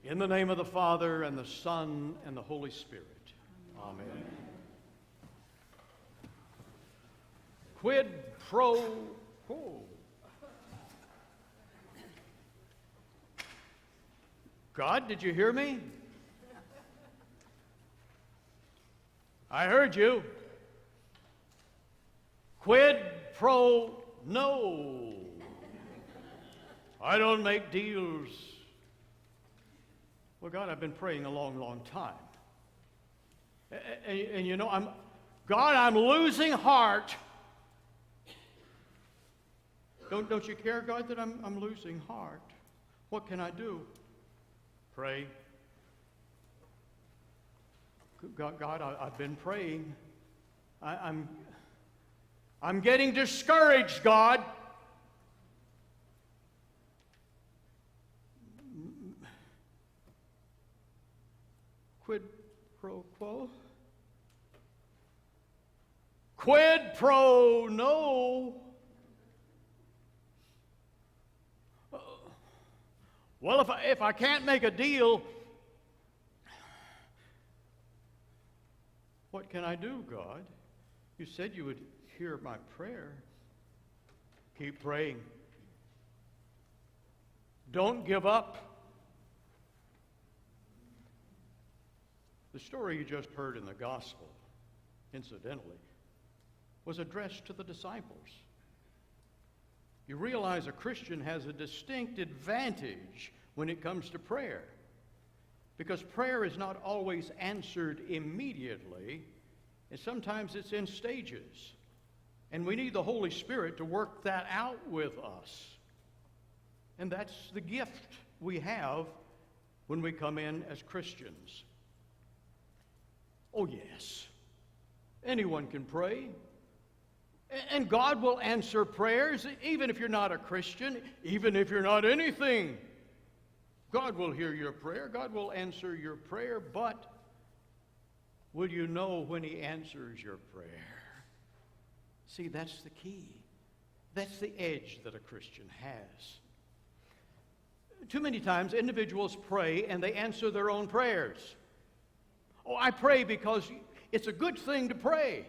In the name of the Father, and the Son, and the Holy Spirit. Amen. Quid pro quo. God, did you hear me? I heard you. Quid pro no. I don't make deals. Well, God, I've been praying a long, long time. And you know, I'm losing heart. Don't you care, God, that I'm losing heart? What can I do? Pray. God, I've been praying. I'm getting discouraged, God. Quid pro quo? Quid pro no. Well, if I can't make a deal, what can I do, God? You said you would hear my prayer. Keep praying. Don't give up. The story you just heard in the gospel, incidentally, was addressed to the disciples. You realize a Christian has a distinct advantage when it comes to prayer, because prayer is not always answered immediately, and sometimes it's in stages. And we need the Holy Spirit to work that out with us. And that's the gift we have when we come in as Christians. Oh, yes. Anyone can pray. And God will answer prayers, even if you're not a Christian, even if you're not anything. God will hear your prayer. God will answer your prayer, but will you know when He answers your prayer? See, that's the key. That's the edge that a Christian has. Too many times individuals pray and they answer their own prayers. Oh, I pray because it's a good thing to pray.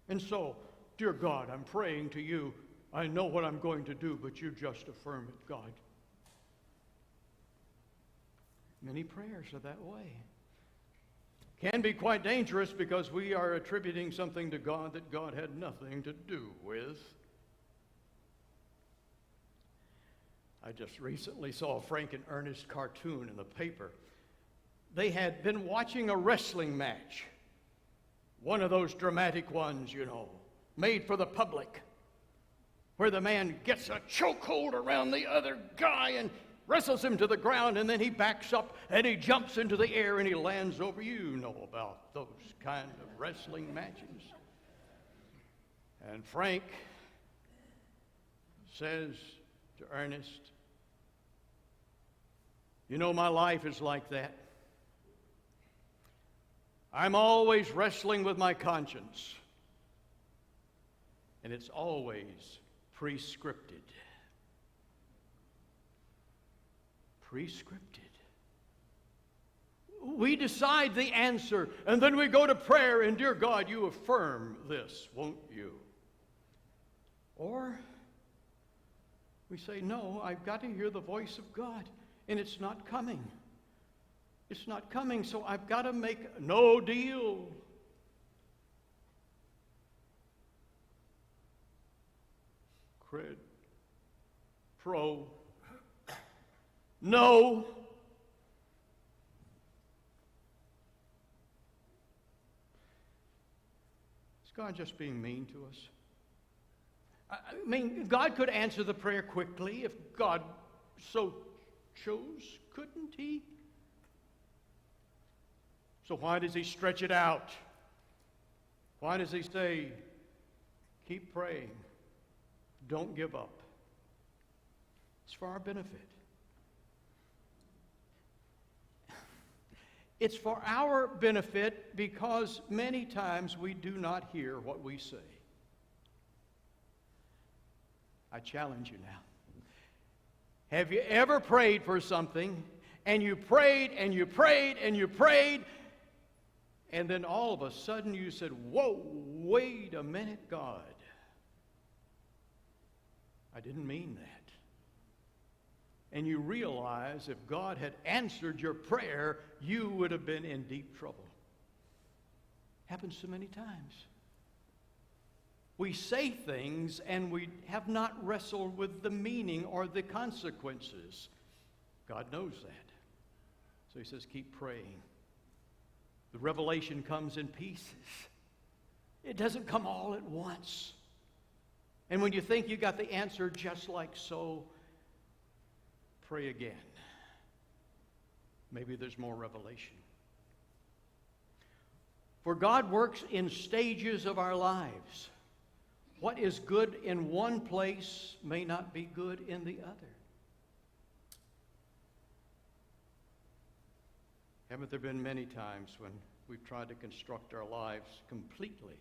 And so, dear God, I'm praying to you. I know what I'm going to do, but you just affirm it, God. Many prayers are that way. Can be quite dangerous because we are attributing something to God that God had nothing to do with. I just recently saw a Frank and Ernest cartoon in the paper. They had been watching a wrestling match. One of those dramatic ones, you know, made for the public, where the man gets a chokehold around the other guy and wrestles him to the ground, and then he backs up and he jumps into the air and he lands over. You know about those kind of wrestling matches. And Frank says to Ernest, you know, my life is like that. I'm always wrestling with my conscience, and it's always prescripted. Prescripted. We decide the answer, and then we go to prayer, and dear God, you affirm this, won't you? Or we say, no, I've got to hear the voice of God, and it's not coming. It's not coming, so I've got to make no deal. Quid pro no. Is God just being mean to us? I mean, God could answer the prayer quickly if God so chose, couldn't He? So why does He stretch it out? Why does He say, keep praying, don't give up? It's for our benefit. It's for our benefit because many times we do not hear what we say. I challenge you now. Have you ever prayed for something And you prayed, and you prayed, and you prayed, and then all of a sudden you said, whoa, wait a minute, God. I didn't mean that. And you realize if God had answered your prayer, you would have been in deep trouble. Happens so many times. We say things and we have not wrestled with the meaning or the consequences. God knows that. So he says, keep praying. The revelation comes in pieces. It doesn't come all at once. And when you think you got the answer just like so, pray again. Maybe there's more revelation. For God works in stages of our lives. What is good in one place may not be good in the other. Haven't there been many times when we've tried to construct our lives completely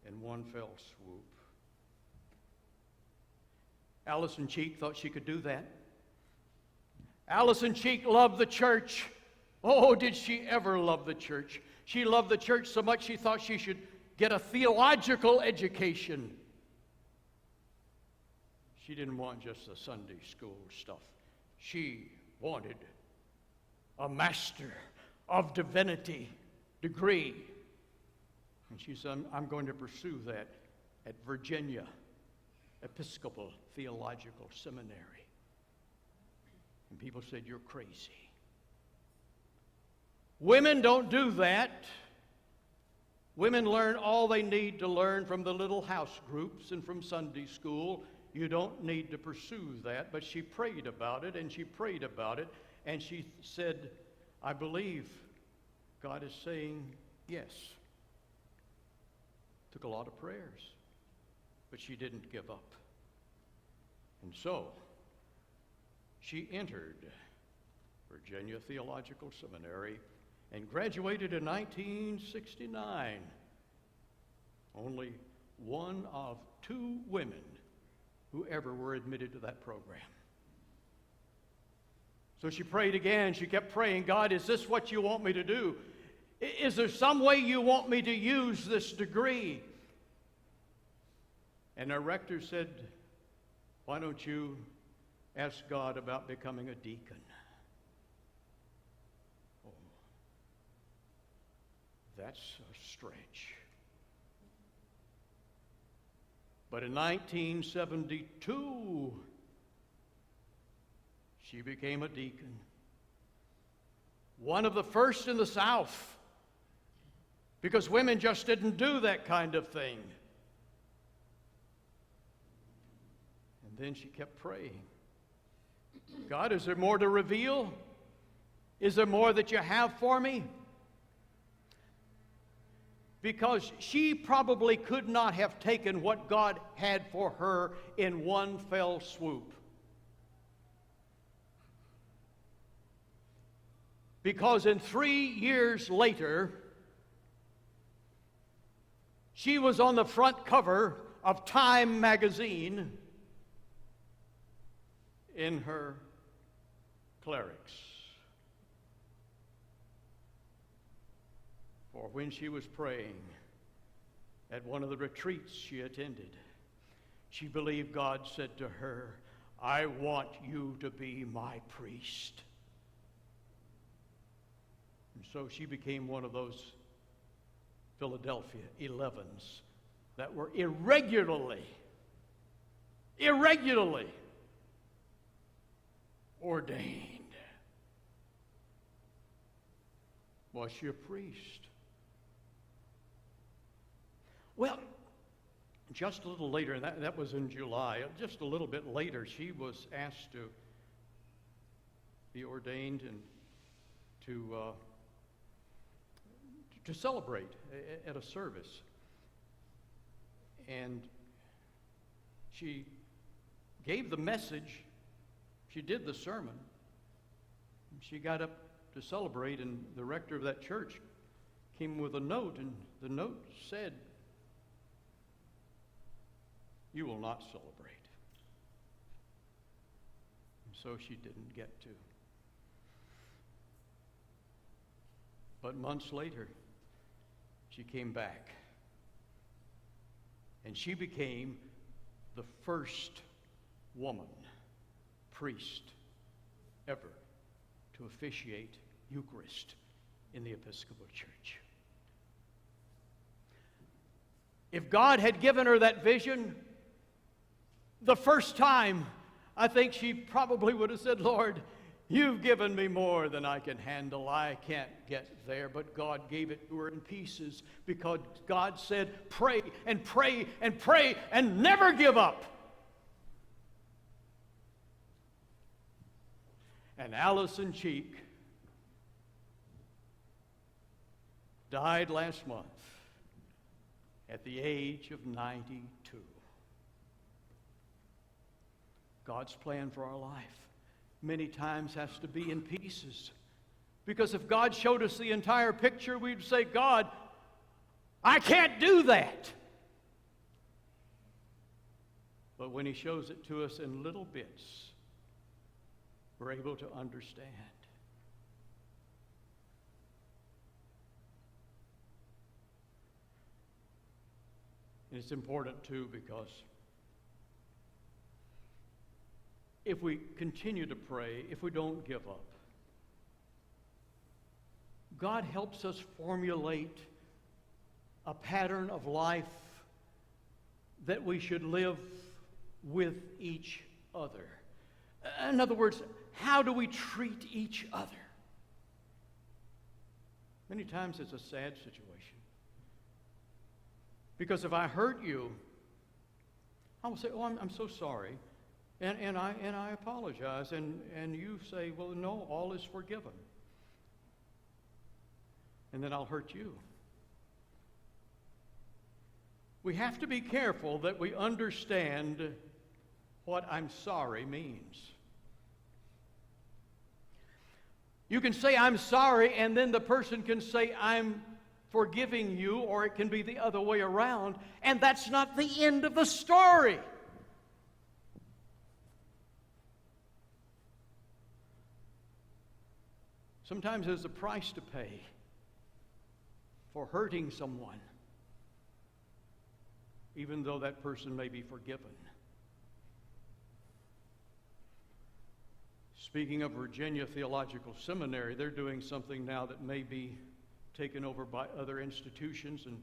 in one fell swoop? Allison Cheek thought she could do that. Allison Cheek loved the church. Oh, did she ever love the church? She loved the church so much she thought she should get a theological education. She didn't want just the Sunday school stuff. She wanted a Master of Divinity degree. And she said, I'm going to pursue that at Virginia Episcopal Theological Seminary. And people said, you're crazy. Women don't do that. Women learn all they need to learn from the little house groups and from Sunday school. You don't need to pursue that. But she prayed about it, and she prayed about it, and she said, I believe God is saying yes. Took a lot of prayers, but she didn't give up. And so, she entered Virginia Theological Seminary and graduated in 1969. Only one of two women who ever were admitted to that program. So she prayed again. She kept praying, God, is this what you want me to do? Is there some way you want me to use this degree? And our rector said, why don't you ask God about becoming a deacon? Oh, that's a stretch. But in 1972, she became a deacon. One of the first in the South, because women just didn't do that kind of thing. And then she kept praying. God, is there more to reveal? Is there more that you have for me? Because she probably could not have taken what God had for her in one fell swoop. Because in 3 years later, she was on the front cover of Time magazine in her clerics. For when she was praying at one of the retreats she attended, she believed God said to her, I want you to be my priest. And so she became one of those Philadelphia 11s that were irregularly ordained. Was she a priest? Well, just a little later, and that was in July, just a little bit later, she was asked to be ordained and to celebrate at a service. And she gave the message, she did the sermon, she got up to celebrate, and the rector of that church came with a note, and the note said, you will not celebrate. And so she didn't get to. But months later, she came back. And she became the first woman priest ever to officiate Eucharist in the Episcopal Church. If God had given her that vision the first time, I think she probably would have said, Lord, you've given me more than I can handle. I can't get there. But God gave it to her in pieces because God said, pray and pray and pray and never give up. And Allison Cheek died last month at the age of 92. God's plan for our life many times has to be in pieces. Because if God showed us the entire picture, we'd say, God, I can't do that. But when He shows it to us in little bits, we're able to understand. And it's important, too, because if we continue to pray, if we don't give up, God helps us formulate a pattern of life that we should live with each other. In other words, how do we treat each other? Many times it's a sad situation. Because if I hurt you, I will say, oh, I'm so sorry. And I apologize. And you say, well, no, all is forgiven. And then I'll hurt you. We have to be careful that we understand what I'm sorry means. You can say, I'm sorry, and then the person can say, I'm forgiving you, or it can be the other way around, and that's not the end of the story. Sometimes there's a price to pay for hurting someone, even though that person may be forgiven. Speaking of Virginia Theological Seminary, they're doing something now that may be taken over by other institutions, and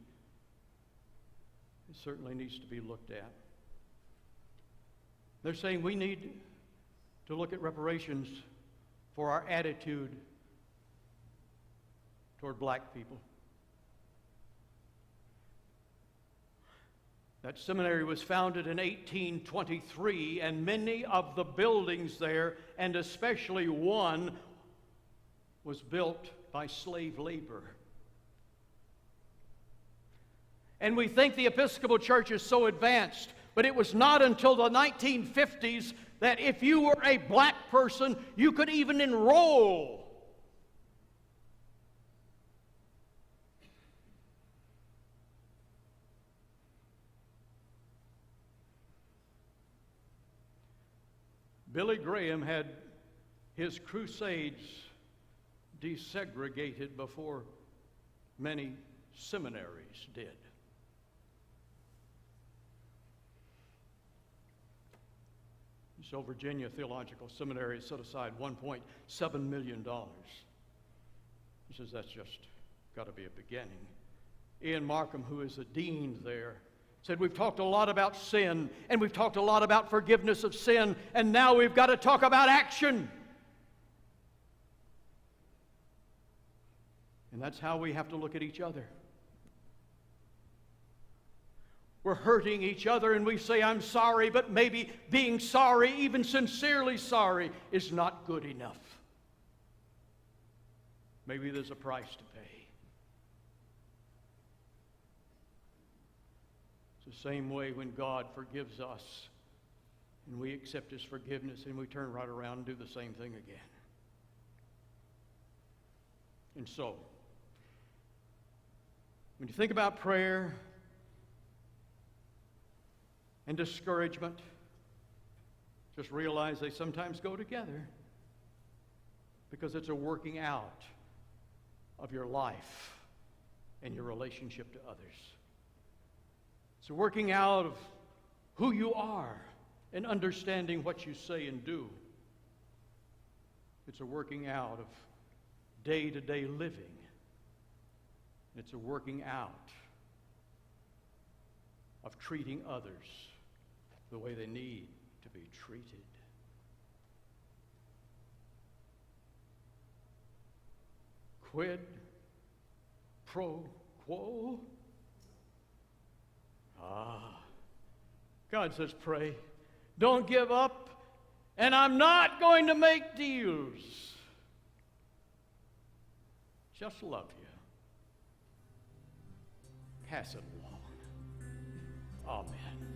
it certainly needs to be looked at. They're saying we need to look at reparations for our attitude toward black people. That seminary was founded in 1823, and many of the buildings there, and especially one, was built by slave labor. And we think the Episcopal Church is so advanced, but it was not until the 1950s that if you were a black person, you could even enroll. Billy Graham had his crusades desegregated before many seminaries did. So Virginia Theological Seminary set aside $1.7 million. He says that's just got to be a beginning. Ian Markham, who is the dean there, said we've talked a lot about sin, and we've talked a lot about forgiveness of sin, and now we've got to talk about action. And that's how we have to look at each other. We're hurting each other and we say, I'm sorry, but maybe being sorry, even sincerely sorry, is not good enough. Maybe there's a price to pay. It's the same way when God forgives us and we accept His forgiveness and we turn right around and do the same thing again. And so, when you think about prayer and discouragement, just realize they sometimes go together because it's a working out of your life and your relationship to others. It's a working out of who you are and understanding what you say and do. It's a working out of day-to-day living. It's a working out of treating others the way they need to be treated. Quid pro quo. God says, pray. Don't give up. And I'm not going to make deals. Just love you. Pass it along. Amen.